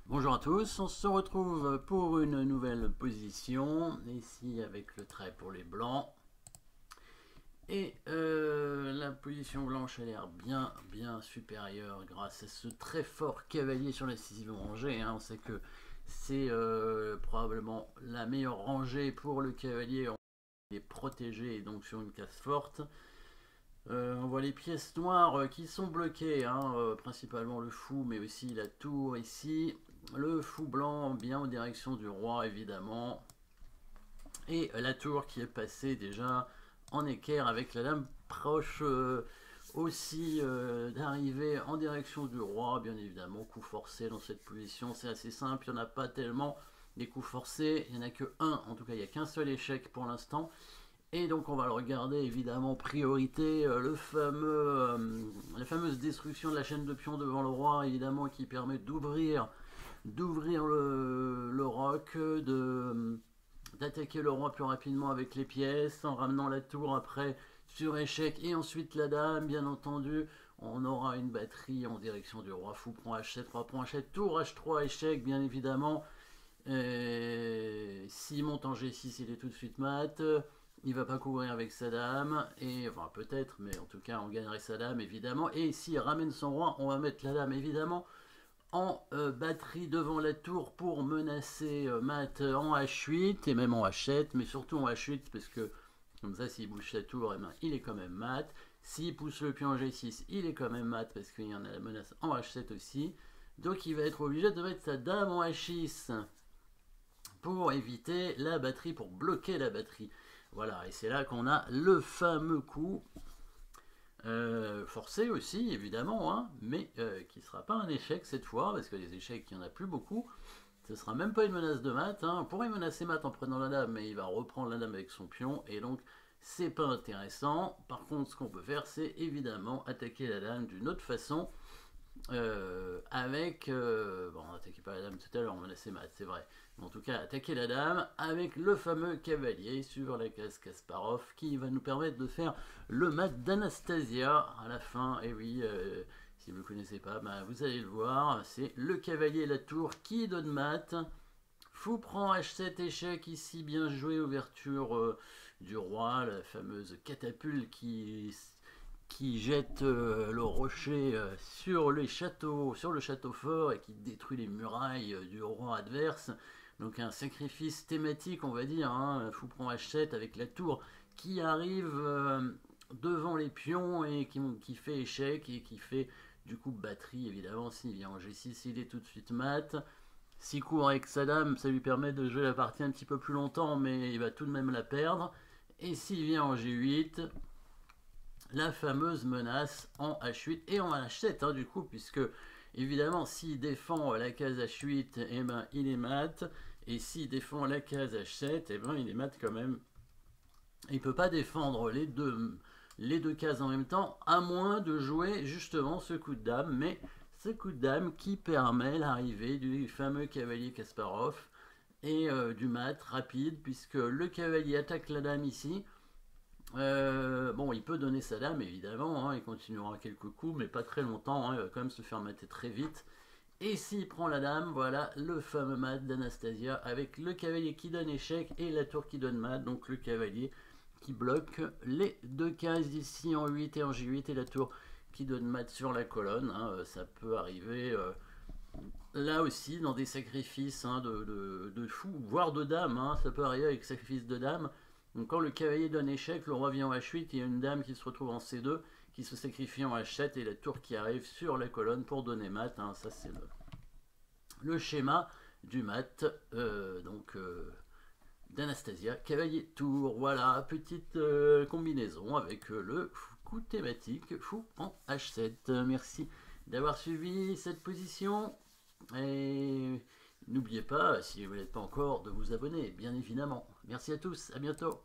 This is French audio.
Bonjour à tous, on se retrouve pour une nouvelle position, ici avec le trait pour les blancs. Et la position blanche a l'air bien supérieure grâce à ce très fort cavalier sur la 6e rangée. On sait que c'est probablement la meilleure rangée pour le cavalier. Il est protégé donc sur une case forte. On voit les pièces noires qui sont bloquées, principalement le fou, mais aussi la tour ici. Le fou blanc bien en direction du roi, évidemment. Et la tour qui est passée déjà en équerre avec la dame proche aussi d'arriver en direction du roi, bien évidemment. Coup forcé dans cette position, c'est assez simple, il n'y en a pas tellement des coups forcés, il n'y en a que un, en tout cas il n'y a qu'un seul échec pour l'instant. Et donc on va le regarder évidemment priorité, la fameuse destruction de la chaîne de pions devant le roi, évidemment, qui permet d'ouvrir le roc, d'attaquer le roi plus rapidement avec les pièces, en ramenant la tour après sur échec, et ensuite la dame, bien entendu. On aura une batterie en direction du roi. Fou prend H7, roi prend H7, tour H3, échec, bien évidemment. S'il monte en G6, il est tout de suite mat. Il va pas courir avec sa dame, et enfin peut-être, mais en tout cas on gagnerait sa dame évidemment. Et s'il ramène son roi, on va mettre la dame évidemment en batterie devant la tour pour menacer mat en H8 et même en H7, mais surtout en H8 parce que comme ça s'il bouge sa tour, eh ben, il est quand même mat. S'il pousse le pion en G6, il est quand même mat parce qu'il y en a la menace en H7 aussi. Donc il va être obligé de mettre sa dame en H6 pour éviter la batterie, pour bloquer la batterie. Voilà, et c'est là qu'on a le fameux coup forcé aussi, évidemment, mais qui ne sera pas un échec cette fois, parce que les échecs, il n'y en a plus beaucoup. Ce ne sera même pas une menace de mat. On pourrait menacer mat en prenant la dame, mais il va reprendre la dame avec son pion, et donc c'est pas intéressant. Par contre, ce qu'on peut faire, c'est évidemment attaquer la dame d'une autre façon. Bon, on n'attaquait pas la dame tout à l'heure, on menaçait mat, c'est vrai. Mais en tout cas, attaquer la dame avec le fameux cavalier sur la case Kasparov qui va nous permettre de faire le mat d'Anastasia à la fin. Et oui, si vous ne le connaissez pas, vous allez le voir, c'est le cavalier et la tour qui donne mat. Fou prend H7 échec ici, bien joué, ouverture du roi, la fameuse catapulte qui jette le rocher sur le château fort et qui détruit les murailles du roi adverse. Donc un sacrifice thématique, on va dire. Fou prend H7 avec la tour qui arrive devant les pions et qui fait échec et qui fait du coup batterie. Évidemment, s'il vient en G6, il est tout de suite mat. S'il court avec sa dame, ça lui permet de jouer la partie un petit peu plus longtemps, mais il va tout de même la perdre. Et s'il vient en G8, la fameuse menace en H8 et en H7 du coup, puisque évidemment s'il défend la case H8, il est mat, et s'il défend la case H7, il est mat quand même. Il peut pas défendre les deux cases en même temps, à moins de jouer justement ce coup de dame, mais ce coup de dame qui permet l'arrivée du fameux cavalier Kasparov et du mat rapide, puisque le cavalier attaque la dame ici. Bon, il peut donner sa dame, évidemment, il continuera quelques coups, mais pas très longtemps, il va quand même se faire mater très vite. Et s'il prend la dame, voilà le fameux mat d'Anastasia, avec le cavalier qui donne échec et la tour qui donne mat, donc le cavalier qui bloque les deux cases ici en 8 et en G8, et la tour qui donne mat sur la colonne. Ça peut arriver là aussi dans des sacrifices de fou, voire de dame, ça peut arriver avec sacrifice de dame. Donc quand le cavalier donne échec, le roi vient en H8, il y a une dame qui se retrouve en C2, qui se sacrifie en H7, et la tour qui arrive sur la colonne pour donner mat. Ça c'est le schéma du mat d'Anastasia. Cavalier tour, voilà, petite combinaison avec le coup thématique fou en H7. Merci d'avoir suivi cette position. Et n'oubliez pas, si vous n'êtes pas encore, de vous abonner, bien évidemment. Merci à tous, à bientôt.